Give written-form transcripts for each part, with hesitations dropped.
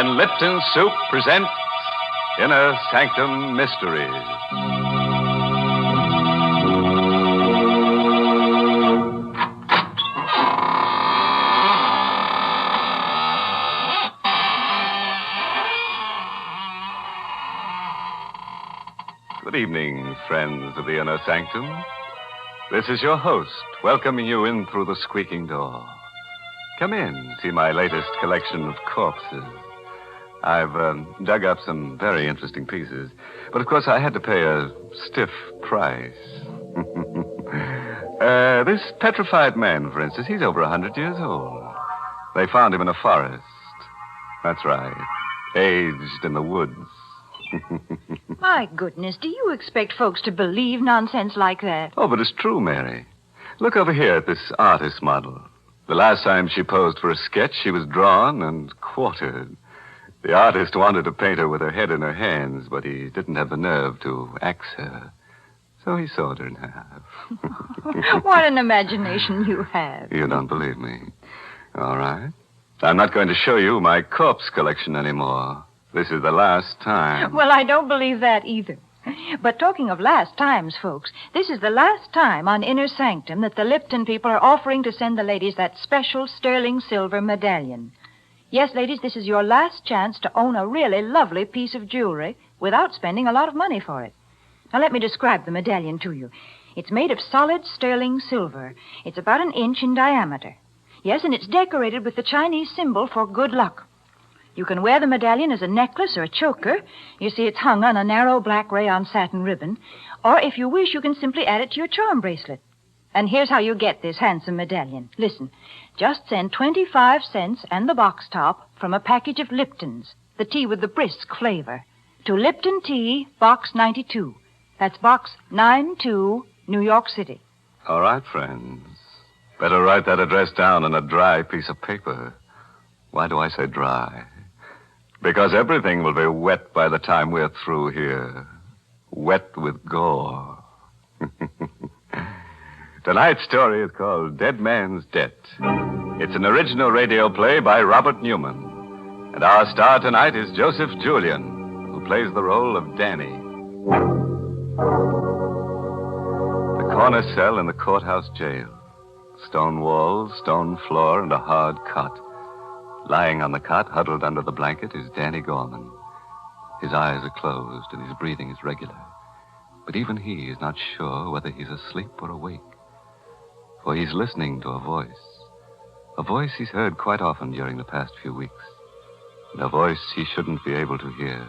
and Lipton Soup presents Inner Sanctum Mystery. Good evening, friends of the Inner Sanctum. This is your host, welcoming you in through the squeaking door. Come in, see my latest collection of corpses. I've dug up some very interesting pieces, but of course I had to pay a stiff price. This petrified man, for instance, he's over 100 years old. They found him in a forest. That's right, aged in the woods. My goodness, do you expect folks to believe nonsense like that? Oh, but it's true, Mary. Look over here at this artist model. The last time she posed for a sketch, she was drawn and quartered. The artist wanted to paint her with her head in her hands, but he didn't have the nerve to axe her. So he sawed her in half. What an imagination you have. You don't believe me. All right. I'm not going to show you my corpse collection anymore. This is the last time. Well, I don't believe that either. But talking of last times, folks, this is the last time on Inner Sanctum that the Lipton people are offering to send the ladies that special sterling silver medallion. Yes, ladies, this is your last chance to own a really lovely piece of jewelry without spending a lot of money for it. Now, let me describe the medallion to you. It's made of solid sterling silver. It's about 1 inch in diameter. Yes, and it's decorated with the Chinese symbol for good luck. You can wear the medallion as a necklace or a choker. You see, it's hung on a narrow black rayon satin ribbon. Or if you wish, you can simply add it to your charm bracelet. And here's how you get this handsome medallion. Listen, just send 25 cents and the box top from a package of Lipton's, the tea with the brisk flavor, to Lipton Tea, Box 92. That's Box 92, New York City. All right, friends. Better write that address down on a dry piece of paper. Why do I say dry? Because everything will be wet by the time we're through here. Wet with gore. Tonight's story is called Dead Man's Debt. It's an original radio play by Robert Newman. And our star tonight is Joseph Julian, who plays the role of Danny. The corner cell in the courthouse jail. Stone walls, stone floor, and a hard cot. Lying on the cot, huddled under the blanket, is Danny Gorman. His eyes are closed and his breathing is regular. But even he is not sure whether he's asleep or awake. For he's listening to a voice he's heard quite often during the past few weeks. And a voice he shouldn't be able to hear.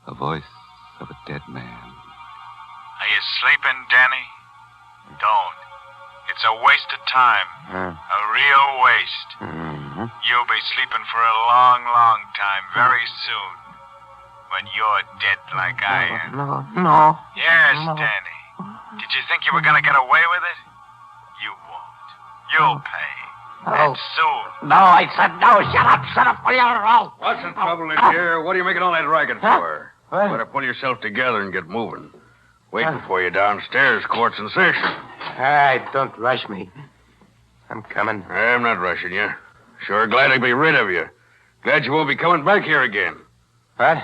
A voice of a dead man. Are you sleeping, Danny? Don't. It's a waste of time. A real waste. You'll be sleeping for a long, long time, very soon. When you're dead like I am. No. Yes, Danny. Did you think you were going to get away with it? You won't. You'll pay. And soon. No, I said no. Shut up, will you? What's the trouble in here? What are you making all that racket for? What? Better pull yourself together and get moving. Waiting for you downstairs, court's in session. All right, don't rush me. I'm coming. I'm not rushing you. Sure glad to be rid of you. Glad you won't be coming back here again. What?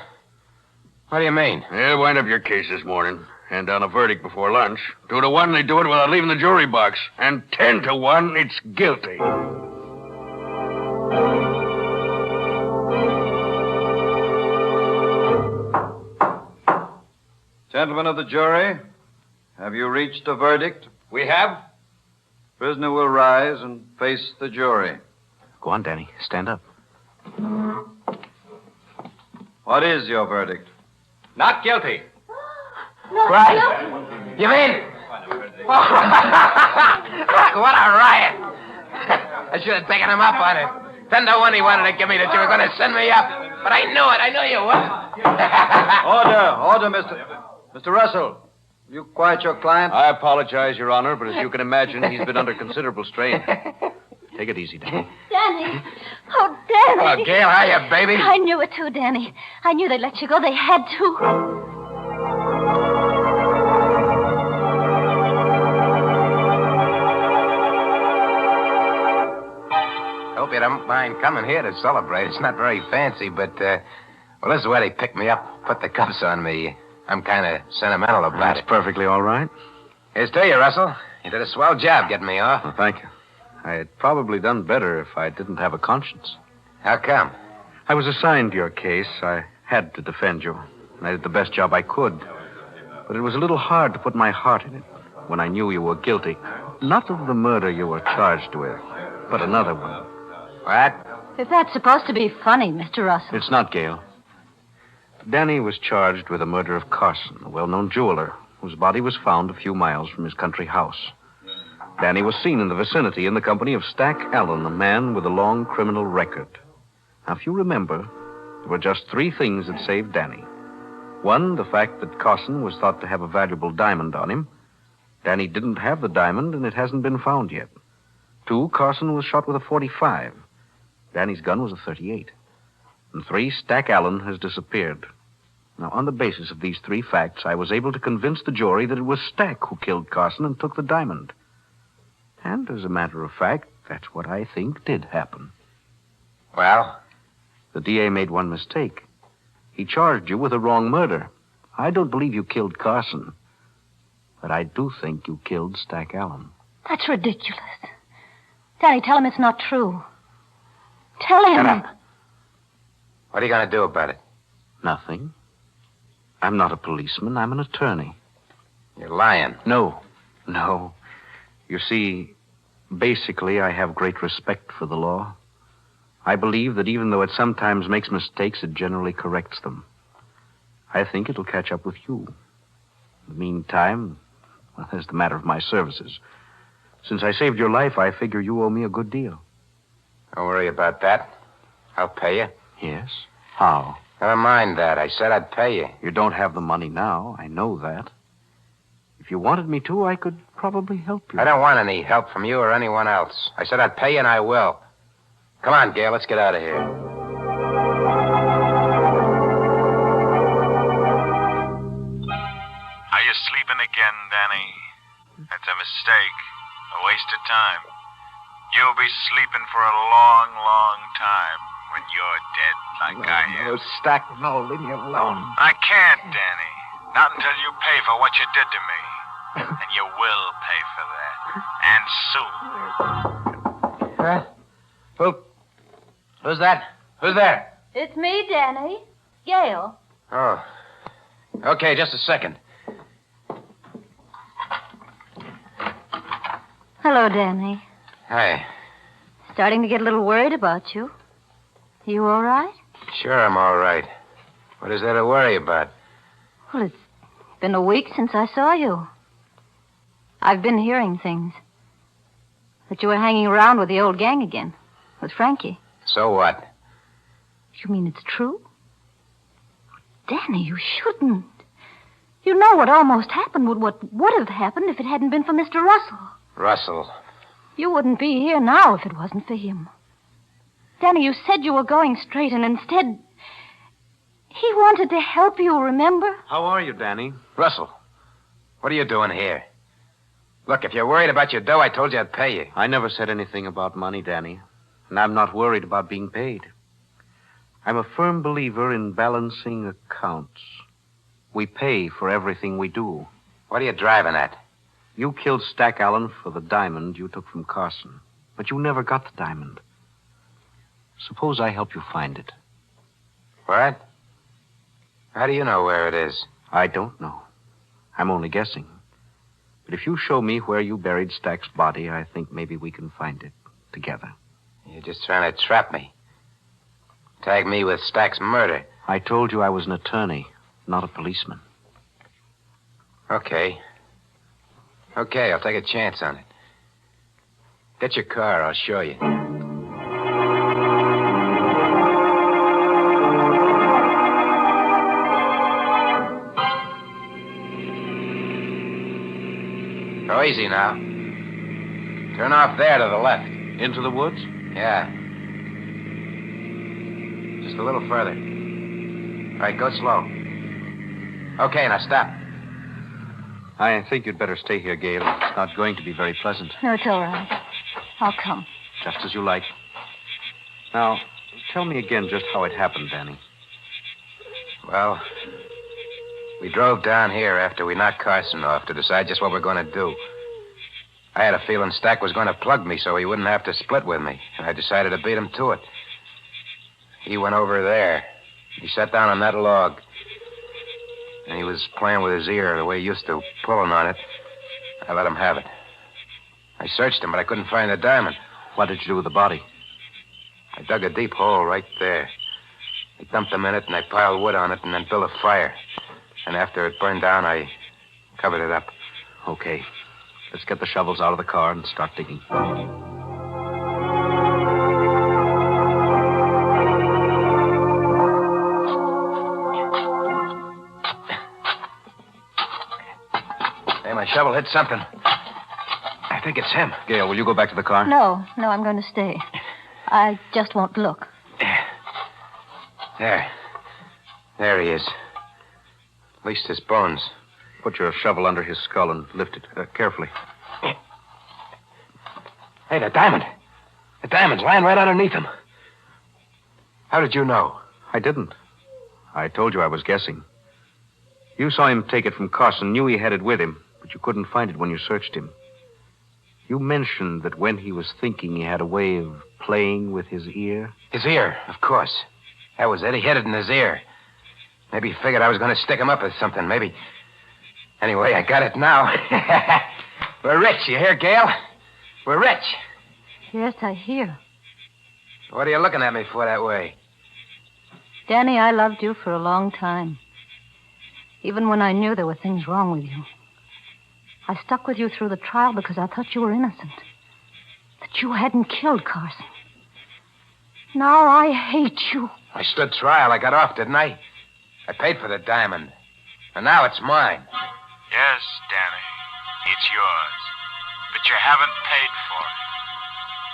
What do you mean? They'll wind up your case this morning. Hand down a verdict before lunch. 2 to 1, they do it without leaving the jury box. And 10 to 1, it's guilty. Gentlemen of the jury, have you reached a verdict? We have? Prisoner will rise and face the jury. Go on, Danny. Stand up. What is your verdict? Not guilty. Right. You mean? What a riot. I should have taken him up on it. 10 to 1 he wanted to give me that you were going to send me up. But I knew it. I knew you would. Order, Mr. Russell. Will you quiet your client? I apologize, Your Honor, but as you can imagine, he's been under considerable strain. Take it easy, Danny. Danny. Oh, Danny. Oh, Gail, hiya, baby. I knew it too, Danny. I knew they'd let you go. They had to. Hope you don't mind coming here to celebrate. It's not very fancy, but, well, this is where they picked me up, put the cuffs on me. I'm kind of sentimental about That's it. perfectly all right. Here's to you, Russell. You did a swell job getting me off. Well, thank you. I had probably done better if I didn't have a conscience. How come? I was assigned to your case. I had to defend you. I did the best job I could. But it was a little hard to put my heart in it when I knew you were guilty. Not of the murder you were charged with, but another one. What? If that's supposed to be funny, Mr. Russell. It's not, Gail. Danny was charged with the murder of Carson, a well-known jeweler, whose body was found a few miles from his country house. Danny was seen in the vicinity in the company of Stack Allen, a man with a long criminal record. Now, if you remember, there were just 3 things that saved Danny. 1, the fact that Carson was thought to have a valuable diamond on him. Danny didn't have the diamond, and it hasn't been found yet. 2, Carson was shot with a .45. Danny's gun was a .38. And 3, Stack Allen has disappeared. Now, on the basis of these 3 facts, I was able to convince the jury that it was Stack who killed Carson and took the diamond. And, as a matter of fact, that's what I think did happen. Well? The DA made one mistake. He charged you with a wrong murder. I don't believe you killed Carson. But I do think you killed Stack Allen. That's ridiculous. Danny, tell him it's not true. Tell him. Shut up. What are you going to do about it? Nothing. I'm not a policeman. I'm an attorney. You're lying. No. You see, basically, I have great respect for the law. I believe that even though it sometimes makes mistakes, it generally corrects them. I think it'll catch up with you. In the meantime, well, there's the matter of my services. Since I saved your life, I figure you owe me a good deal. Don't worry about that. I'll pay you. Yes? How? Never mind that. I said I'd pay you. You don't have the money now. I know that. If you wanted me to, I could probably help you. I don't want any help from you or anyone else. I said I'd pay you, and I will. Come on, Gail. Let's get out of here. Are you sleeping again, Danny? That's a mistake. A waste of time. You'll be sleeping for a long, long time when you're dead like I am. Stack, no, leave me alone. I can't, Danny. Not until you pay for what you did to me. And you will pay for that. And soon. Who's that? Who's there? It's me, Danny. Gail. Oh. Okay, just a second. Hello, Danny. Hi. Starting to get a little worried about you. You all right? Sure, I'm all right. What is there to worry about? Well, it's been a week since I saw you. I've been hearing things. That you were hanging around with the old gang again. With Frankie. So what? You mean it's true? Danny, you shouldn't. You know what almost happened, what would have happened if it hadn't been for Mr. Russell. Russell. You wouldn't be here now if it wasn't for him. Danny, you said you were going straight, and instead, he wanted to help you, remember? How are you, Danny? Russell, what are you doing here? Look, if you're worried about your dough, I told you I'd pay you. I never said anything about money, Danny. And I'm not worried about being paid. I'm a firm believer in balancing accounts. We pay for everything we do. What are you driving at? You killed Stack Allen for the diamond you took from Carson. But you never got the diamond. Suppose I help you find it. What? How do you know where it is? I don't know. I'm only guessing. But if you show me where you buried Stack's body, I think maybe we can find it together. You're just trying to trap me. Tag me with Stack's murder. I told you I was an attorney, not a policeman. Okay. Okay, I'll take a chance on it. Get your car, I'll show you. Go easy now. Turn off there to the left. Into the woods? Yeah. Just a little further. All right, go slow. Okay, now stop. I think you'd better stay here, Gail. It's not going to be very pleasant. No, it's all right. I'll come. Just as you like. Now, tell me again just how it happened, Danny. Well, we drove down here after we knocked Carson off to decide just what we're going to do. I had a feeling Stack was going to plug me so he wouldn't have to split with me, and I decided to beat him to it. He went over there. He sat down on that log, and he was playing with his ear the way he used to, pulling on it. I let him have it. I searched him, but I couldn't find the diamond. What did you do with the body? I dug a deep hole right there. I dumped him in it, and I piled wood on it, and then built a fire. And after it burned down, I covered it up. Okay. Let's get the shovels out of the car and start digging. Hey, my shovel hit something. I think it's him. Gail, will you go back to the car? No, I'm going to stay. I just won't look. There he is. At least his bones. Put your shovel under his skull and lift it carefully. Hey, the diamond. The diamond's lying right underneath him. How did you know? I didn't. I told you I was guessing. You saw him take it from Carson, knew he had it with him, but you couldn't find it when you searched him. You mentioned that when he was thinking, he had a way of playing with his ear. His ear, of course. That was it. He hid it in his ear. Maybe he figured I was going to stick him up with something. Maybe. Anyway, I got it now. We're rich, you hear, Gail? We're rich. Yes, I hear. What are you looking at me for that way? Danny, I loved you for a long time. Even when I knew there were things wrong with you. I stuck with you through the trial because I thought you were innocent. That you hadn't killed Carson. Now I hate you. I stood trial. I got off, didn't I? I paid for the diamond. And now it's mine. Yes, Danny, it's yours. But you haven't paid for it.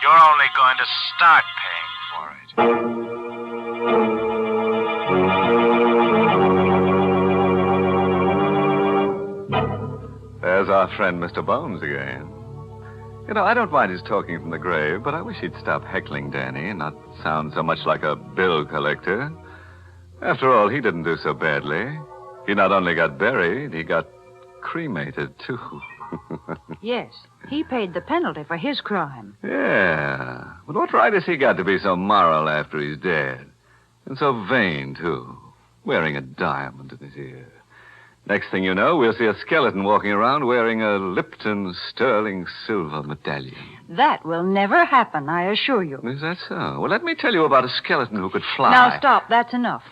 You're only going to start paying for it. There's our friend, Mr. Bones, again. You know, I don't mind his talking from the grave, but I wish he'd stop heckling Danny and not sound so much like a bill collector. After all, he didn't do so badly. He not only got buried, he got cremated, too. Yes, he paid the penalty for his crime. Yeah, but what right has he got to be so moral after he's dead? And so vain, too, wearing a diamond in his ear. Next thing you know, we'll see a skeleton walking around wearing a Lipton sterling silver medallion. That will never happen, I assure you. Is that so? Well, let me tell you about a skeleton who could fly. Now, stop. That's enough.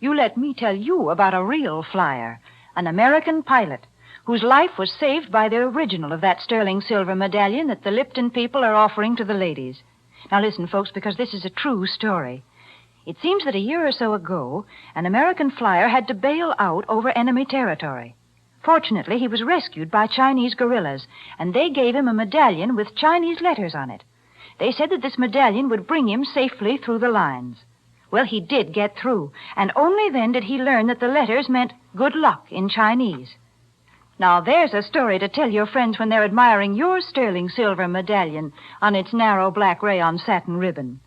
You let me tell you about a real flyer, an American pilot, whose life was saved by the original of that sterling silver medallion that the Lipton people are offering to the ladies. Now, listen, folks, because this is a true story. It seems that a year or so ago, an American flyer had to bail out over enemy territory. Fortunately, he was rescued by Chinese guerrillas, and they gave him a medallion with Chinese letters on it. They said that this medallion would bring him safely through the lines. Well, he did get through, and only then did he learn that the letters meant good luck in Chinese. Now, there's a story to tell your friends when they're admiring your sterling silver medallion on its narrow black rayon satin ribbon.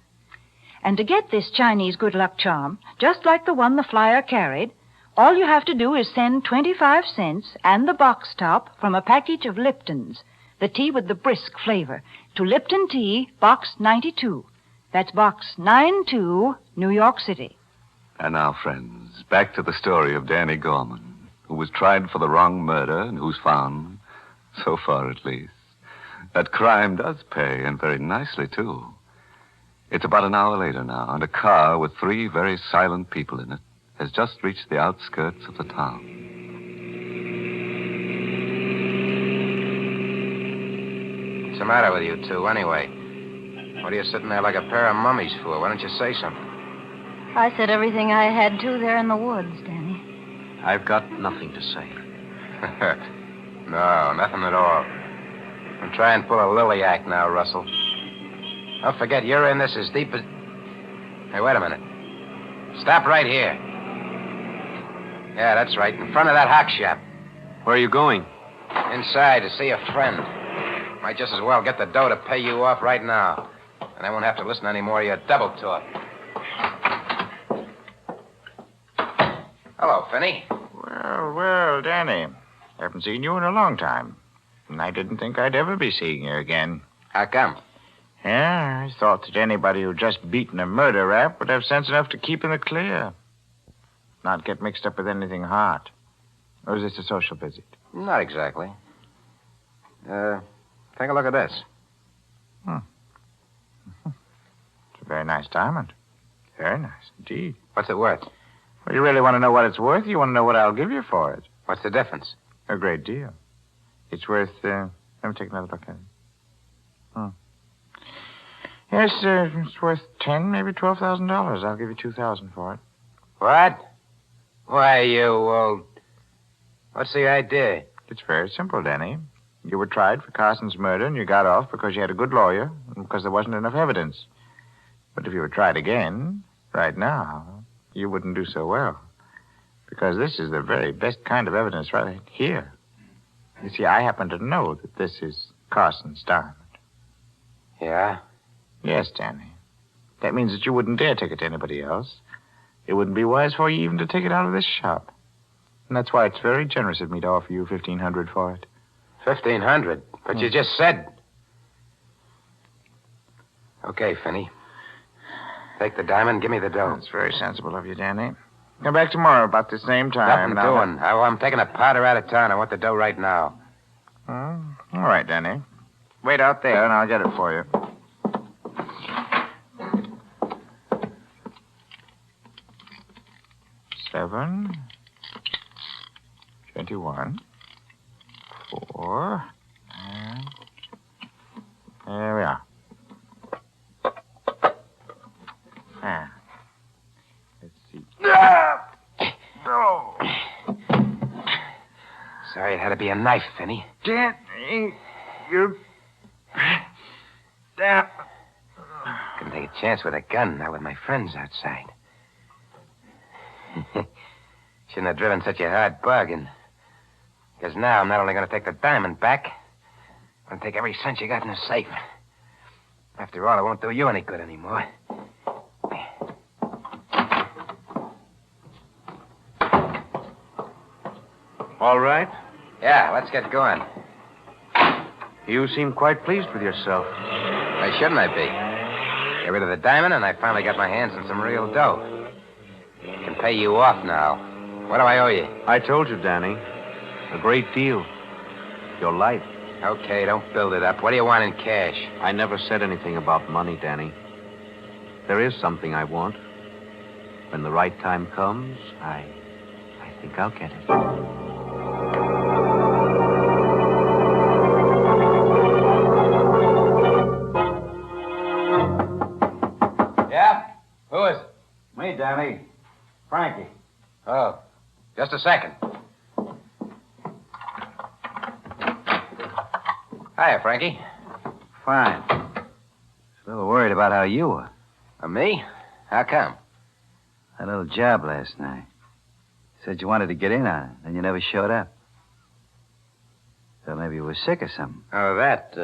And to get this Chinese good luck charm, just like the one the flyer carried, all you have to do is send 25 cents and the box top from a package of Lipton's, the tea with the brisk flavor, to Lipton Tea, Box 92. That's Box 92, New York City. And now, friends, back to the story of Danny Gorman, who was tried for the wrong murder and who's found, so far at least, that crime does pay, and very nicely, too. It's about an hour later now, and a car with 3 very silent people in it has just reached the outskirts of the town. What's the matter with you two, anyway? What are you sitting there like a pair of mummies for? Why don't you say something? I said everything I had to there in the woods, Danny. I've got nothing to say. No, nothing at all. I'm trying to pull a lily act now, Russell. Don't forget, you're in this as deep as... Hey, wait a minute. Stop right here. Yeah, that's right. In front of that hock shop. Where are you going? Inside to see a friend. Might just as well get the dough to pay you off right now. And I won't have to listen to any more of your double talk. Hello, Finney. Well, Danny. Haven't seen you in a long time. And I didn't think I'd ever be seeing you again. How come? Yeah, I thought that anybody who'd just beaten a murder rap would have sense enough to keep in the clear. Not get mixed up with anything hard. Or is this a social visit? Not exactly. Take a look at this. It's a very nice diamond. Very nice indeed. What's it worth? Well, you really want to know what it's worth? You want to know what I'll give you for it? What's the difference? A great deal. It's worth, let me take another look at it. Yes, it's worth $10,000, maybe $12,000. I'll give you $2,000 for it. What? Why, you old... What's the idea? It's very simple, Danny. You were tried for Carson's murder, and you got off because you had a good lawyer and because there wasn't enough evidence. But if you were tried again, right now, you wouldn't do so well. Because this is the very best kind of evidence right here. You see, I happen to know that this is Carson's diamond. Yeah? Yes, Danny. That means that you wouldn't dare take it to anybody else. It wouldn't be wise for you even to take it out of this shop. And that's why it's very generous of me to offer you $1,500 for it. $1,500? But you just said... Okay, Finney. Take the diamond, give me the dough. That's very sensible of you, Danny. Come back tomorrow about the same time. Nothing doing. I'm taking a powder out of town. I want the dough right now. All right, Danny. Wait out there, and I'll get it for you. $7, 21, 4, and there we are. Let's see. Oh. Sorry it had to be a knife, Finney. Danny, you... Damn. Couldn't take a chance with a gun, not with my friends outside. Shouldn't have driven such a hard bargain. Because now I'm not only going to take the diamond back, I'm going to take every cent you got in the safe. After all, it won't do you any good anymore. All right. Yeah, let's get going. You seem quite pleased with yourself. Why shouldn't I be? Get rid of the diamond, and I finally got my hands on some real dough. I can pay you off now. What do I owe you? I told you, Danny. A great deal. Your life. Okay, don't build it up. What do you want in cash? I never said anything about money, Danny. There is something I want. When the right time comes, I think I'll get it. Yeah? Who is it? Me, Danny. Frankie. Oh, just a second. Hiya, Frankie. Fine. A little worried about how you were. Me? How come? That little job last night. Said you wanted to get in on it, and you never showed up. Thought maybe you were sick or something. Oh, that,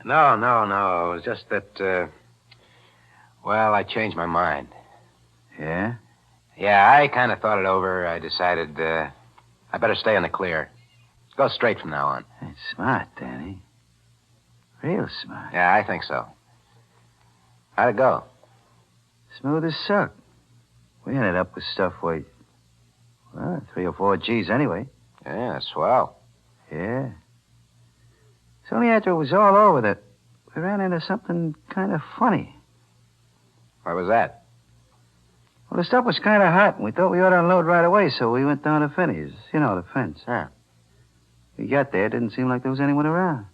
No. It was just that, well, I changed my mind. Yeah? Yeah, I kind of thought it over. I decided, I better stay in the clear. Go straight from now on. That's smart, Danny. Real smart. Yeah, I think so. How'd it go? Smooth as silk. We ended up with stuff worth, 3 or 4 G's anyway. Yeah, swell. Yeah. It's only after it was all over that we ran into something kind of funny. What was that? Well, the stuff was kind of hot, and we thought we ought to unload right away, so we went down to Finney's. You know, the fence. Yeah. We got there, it didn't seem like there was anyone around.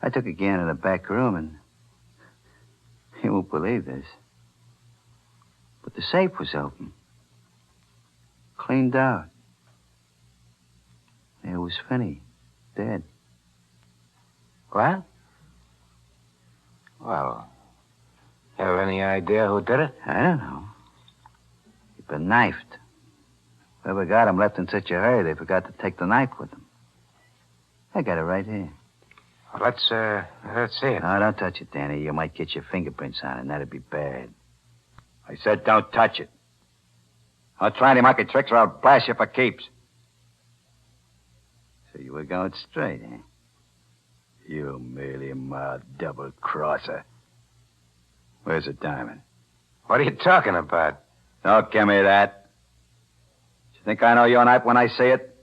I took a gander in the back room, and you won't believe this, but the safe was open. Cleaned out. There was Finney, dead. What? Well, you have any idea who did it? I don't know. He'd been knifed. Whoever got him left in such a hurry they forgot to take the knife with them. I got it right here. Let's see it. No, don't touch it, Danny. You might get your fingerprints on it, and that'd be bad. I said don't touch it. I'll try any monkey tricks or I'll blast you for keeps. So you were going straight, eh? You mealy-mouthed double-crosser. Where's the diamond? What are you talking about? Don't give me that. You think I know your knife when I see it?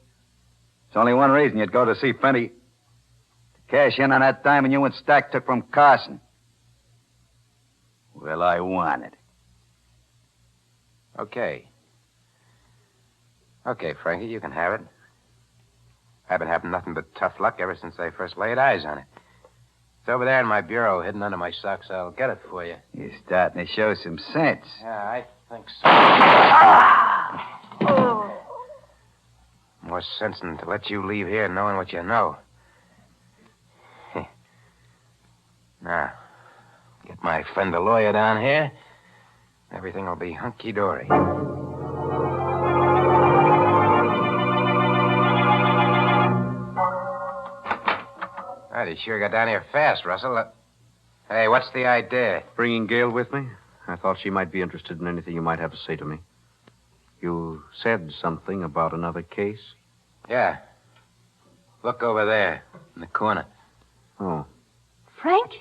There's only one reason you'd go to see Fenty. To cash in on that diamond you and Stack took from Carson. Well, I want it. Okay. Okay, Frankie, you can have it. I've been having nothing but tough luck ever since I first laid eyes on it. It's over there in my bureau, hidden under my socks. I'll get it for you. You're starting to show some sense. Yeah, I think so. More sense than to let you leave here knowing what you know. Now, get my friend the lawyer down here. Everything will be hunky-dory. Right, you sure got down here fast, Russell. Hey, what's the idea? Bringing Gail with me? I thought she might be interested in anything you might have to say to me. You said something about another case? Yeah. Look over there, in the corner. Oh. Frankie.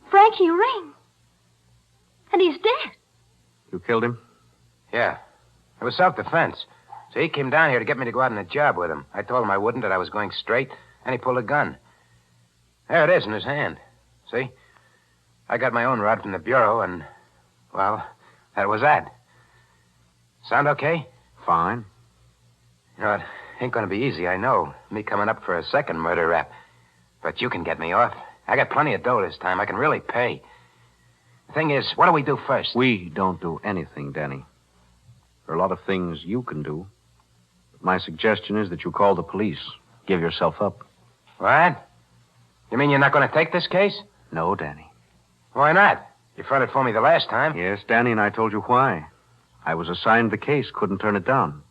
Frankie Ring. And he's dead. You killed him? Yeah. It was self-defense. So he came down here to get me to go out on a job with him. I told him I wouldn't, that I was going straight, and he pulled a gun. There it is in his hand. See? I got my own rod from the bureau, and, well, that was that. Sound okay? Fine. You know, it ain't going to be easy, I know. Me coming up for a second murder rap. But you can get me off. I got plenty of dough this time. I can really pay. The thing is, what do we do first? We don't do anything, Danny. There are a lot of things you can do. But my suggestion is that you call the police. Give yourself up. What? You mean you're not going to take this case? No, Danny. Why not? You fronted for me the last time. Yes, Danny, and I told you why. I was assigned the case, couldn't turn it down.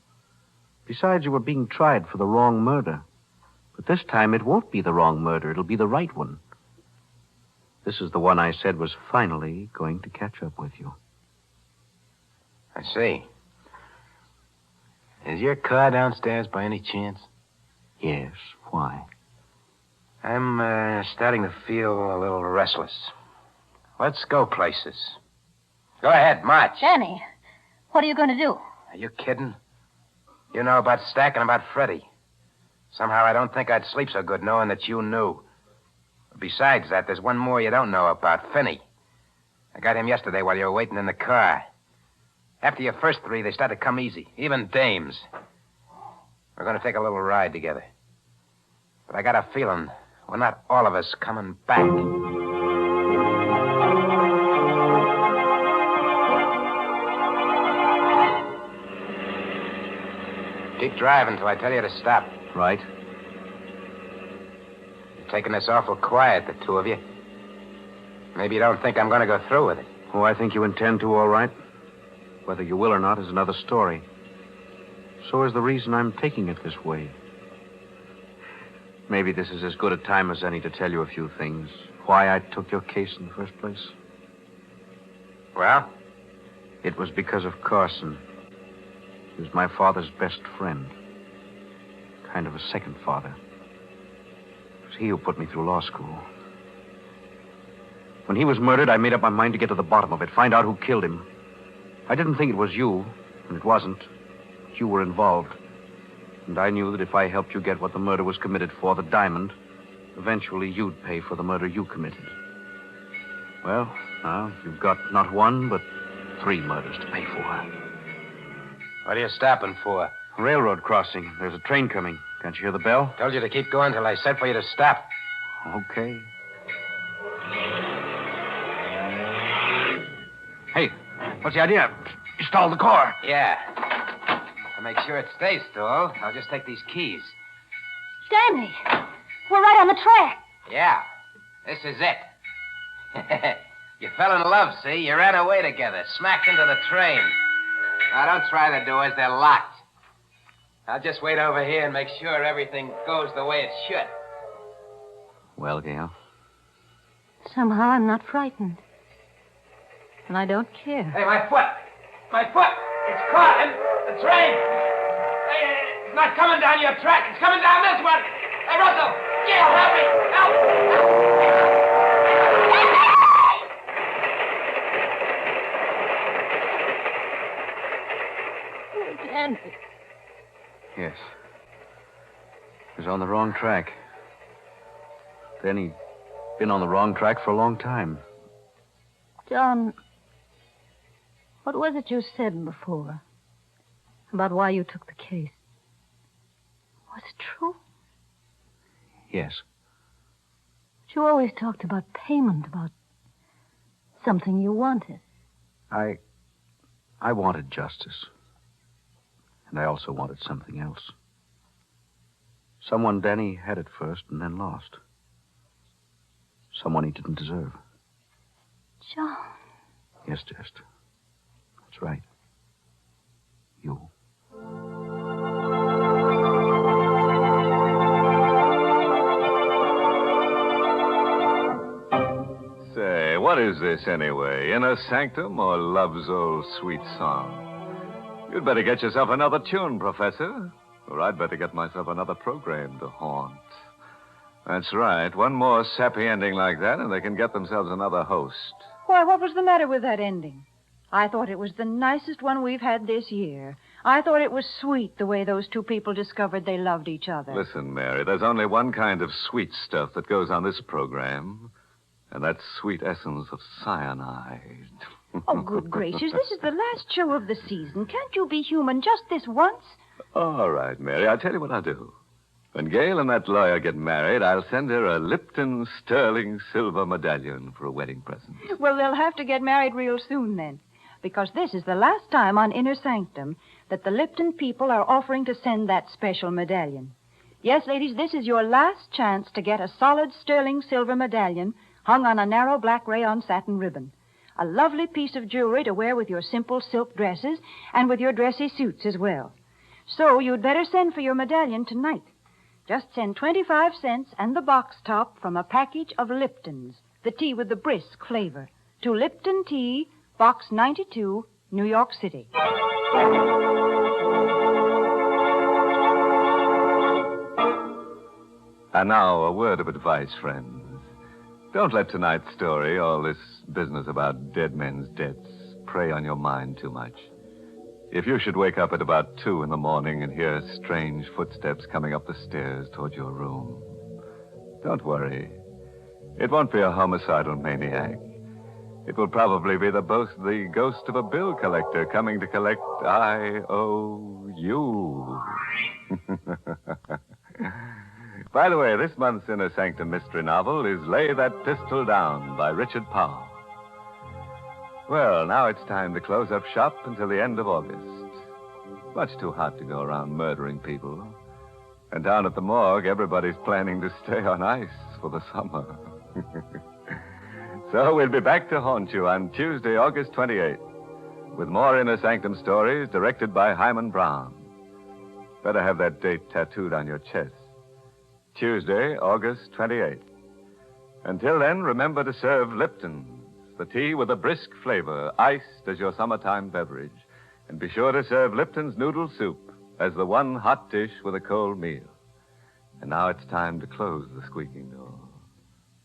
Besides, you were being tried for the wrong murder. But this time it won't be the wrong murder. It'll be the right one. This is the one I said was finally going to catch up with you. I see. Is your car downstairs by any chance? Yes, why? I'm starting to feel a little restless. Let's go places. Go ahead, march. Danny, what are you going to do? Are you kidding? You know about Stack and about Freddie. Somehow I don't think I'd sleep so good knowing that you knew. Besides that, there's one more you don't know about, Finney. I got him yesterday while you were waiting in the car. After your first three, they started to come easy, even dames. We're going to take a little ride together. But I got a feeling we're not all of us coming back. Keep driving till I tell you to stop. Right. You're taking this awful quiet, the two of you. Maybe you don't think I'm going to go through with it. Oh, I think you intend to, all right. Whether you will or not is another story. So is the reason I'm taking it this way. Maybe this is as good a time as any to tell you a few things. Why I took your case in the first place. Well? It was because of Carson. He was my father's best friend. Kind of a second father. It was he who put me through law school. When he was murdered, I made up my mind to get to the bottom of it, find out who killed him. I didn't think it was you, and it wasn't. But you were involved. And I knew that if I helped you get what the murder was committed for, the diamond, eventually you'd pay for the murder you committed. Well, now you've got not one, but 3 murders to pay for. What are you stopping for? Railroad crossing. There's a train coming. Can't you hear the bell? Told you to keep going till I said for you to stop. Okay. Hey, what's the idea? You stalled the car. Yeah. To make sure it stays stalled, I'll just take these keys. Danny, we're right on the track. Yeah. This is it. You fell in love, see? You ran away together, smacked into the train. Now, don't try the doors. They're locked. I'll just wait over here and make sure everything goes the way it should. Well, Gail? Somehow I'm not frightened. And I don't care. Hey, my foot! My foot! It's caught in the train! Hey, it's not coming down your track. It's coming down this one! Hey, Russell! Gail, help me! Help! Danny. Yes. He was on the wrong track. Then he'd been on the wrong track for a long time. John, what was it you said before about why you took the case? Was it true? Yes. But you always talked about payment, about something you wanted. I wanted justice. And I also wanted something else. Someone Danny had at first and then lost. Someone he didn't deserve. John. Yes, Jester. That's right. You. Say, what is this anyway? Inner Sanctum or Love's Old Sweet Song? You'd better get yourself another tune, Professor. Or I'd better get myself another program to haunt. That's right. One more sappy ending like that, and they can get themselves another host. Why, what was the matter with that ending? I thought it was the nicest one we've had this year. I thought it was sweet the way those two people discovered they loved each other. Listen, Mary, there's only one kind of sweet stuff that goes on this program, and that's sweet essence of cyanide. Oh, good gracious. This is the last show of the season. Can't you be human just this once? All right, Mary, I'll tell you what I'll do. When Gail and that lawyer get married, I'll send her a Lipton sterling silver medallion for a wedding present. Well, they'll have to get married real soon then, because this is the last time on Inner Sanctum that the Lipton people are offering to send that special medallion. Yes, ladies, this is your last chance to get a solid sterling silver medallion hung on a narrow black rayon satin ribbon. A lovely piece of jewelry to wear with your simple silk dresses and with your dressy suits as well. So you'd better send for your medallion tonight. Just send 25 cents and the box top from a package of Liptons, the tea with the brisk flavor, to Lipton Tea, Box 92, New York City. And now, a word of advice, friends. Don't let tonight's story, all this business about dead men's debts, prey on your mind too much. If you should wake up at about 2 in the morning and hear strange footsteps coming up the stairs toward your room, don't worry. It won't be a homicidal maniac. It will probably be the ghost of a bill collector coming to collect IOU. By the way, this month's Inner Sanctum Mystery novel is Lay That Pistol Down by Richard Powell. Well, now it's time to close up shop until the end of August. Much too hot to go around murdering people. And down at the morgue, everybody's planning to stay on ice for the summer. So we'll be back to haunt you on Tuesday, August 28th, with more Inner Sanctum stories directed by Himan Brown. Better have that date tattooed on your chest. Tuesday, August 28th. Until then, remember to serve Lipton, the tea with a brisk flavor, iced as your summertime beverage. And be sure to serve Lipton's noodle soup as the one hot dish with a cold meal. And now it's time to close the squeaking door.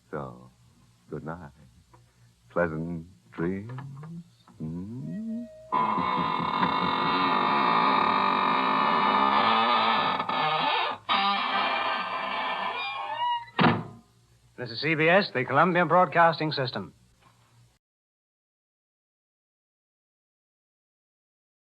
So, good night. Pleasant dreams. This is CBS, the Columbia Broadcasting System.